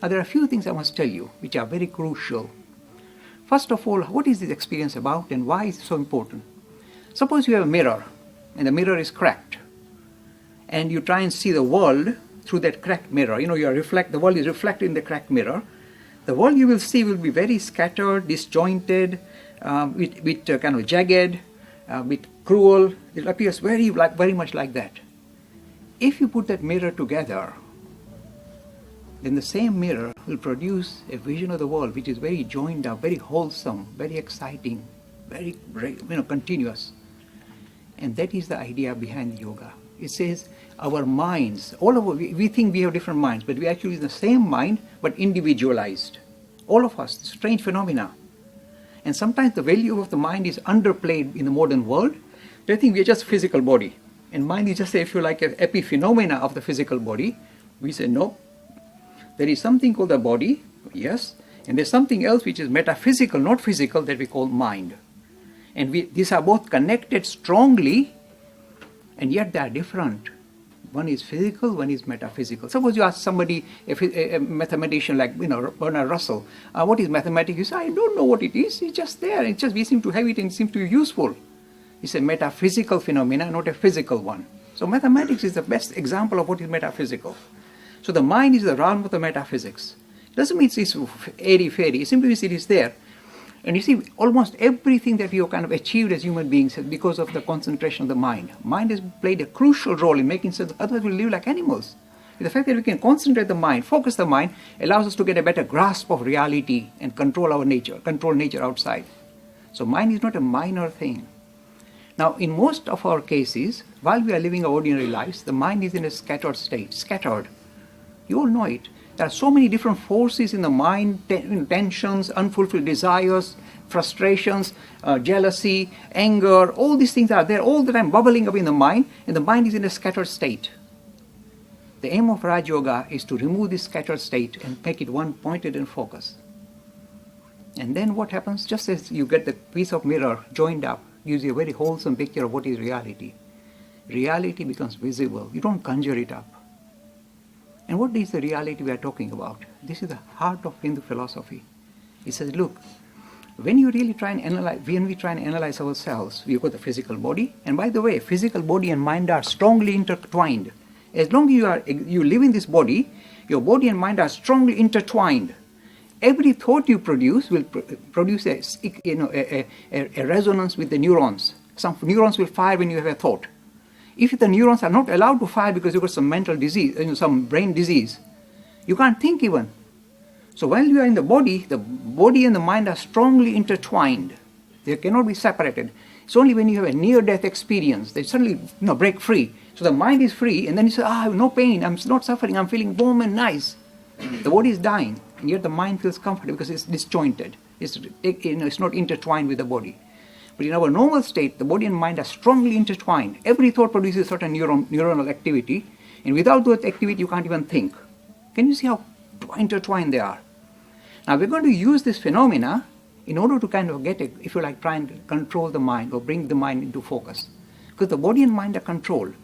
Now, there are a few things I must tell you which are very crucial. First of all, what is this experience about and why is it so important? Suppose you have a mirror and the mirror is cracked and you try and see the world through that cracked mirror. You know, the world is reflected in the cracked mirror. The world you will see will be very scattered, disjointed, bit kind of jagged, bit cruel. It appears very much like that. If you put that mirror together, then the same mirror will produce a vision of the world which is very joined up, very wholesome, very exciting, very continuous. And that is the idea behind yoga. It says our minds, we think we have different minds, but we actually have the same mind but individualized. All of us, strange phenomena. And sometimes the value of the mind is underplayed in the modern world. They think we are just physical body. And mind is just, if you like, an epiphenomena of the physical body. We say no. There is something called the body, yes, and there's something else which is metaphysical, not physical, that we call mind. And these are both connected strongly, and yet they are different. One is physical, one is metaphysical. Suppose you ask somebody, a mathematician like Bernard Russell, what is mathematics? You say, I don't know what it is. It's just there. It's just we seem to have it and it seems to be useful. It's a metaphysical phenomena, not a physical one. So mathematics is the best example of what is metaphysical. So the mind is the realm of the metaphysics. It doesn't mean it's airy-fairy. It simply means it is there. And you see, almost everything that we have kind of achieved as human beings is because of the concentration of the mind. Mind has played a crucial role in making sense. Otherwise, we live like animals. The fact that we can concentrate the mind, focus the mind, allows us to get a better grasp of reality and control our nature, control nature outside. So mind is not a minor thing. Now, in most of our cases, while we are living our ordinary lives, the mind is in a scattered state, scattered. You all know it. There are so many different forces in the mind, tensions, unfulfilled desires, frustrations, jealousy, anger, all these things are there all the time bubbling up in the mind, and the mind is in a scattered state. The aim of Raj Yoga is to remove this scattered state and make it one pointed and focused. And then what happens? Just as you get the piece of mirror joined up, gives you a very wholesome picture of what is reality. Reality becomes visible. You don't conjure it up. And what is the reality we are talking about? This is the heart of Hindu philosophy. It says, look, when we try and analyze ourselves, we've got the physical body. And by the way, physical body and mind are strongly intertwined. As long as you live in this body, your body and mind are strongly intertwined. Every thought you produce will produce a resonance with the neurons. Some neurons will fire when you have a thought. If the neurons are not allowed to fire because you've got some mental disease, some brain disease, you can't think even. So while you are in the body and the mind are strongly intertwined. They cannot be separated. It's only when you have a near-death experience they suddenly break free. So the mind is free, and then you say, I have no pain, I'm not suffering, I'm feeling warm and nice. The body is dying, and yet the mind feels comfortable because it's disjointed. It's not intertwined with the body. But in our normal state, the body and mind are strongly intertwined. Every thought produces certain neuronal activity, and without that activity, you can't even think. Can you see how intertwined they are? Now, we're going to use this phenomena in order to kind of try and control the mind or bring the mind into focus. Because the body and mind are controlled.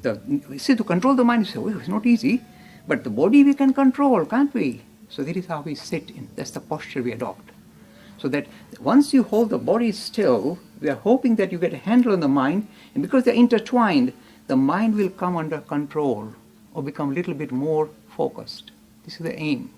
To control the mind, you say, well, it's not easy, but the body we can control, can't we? So that is how we sit in. That's the posture we adopt. So that once you hold the body still, we are hoping that you get a handle on the mind, and because they're intertwined, the mind will come under control or become a little bit more focused. This is the aim.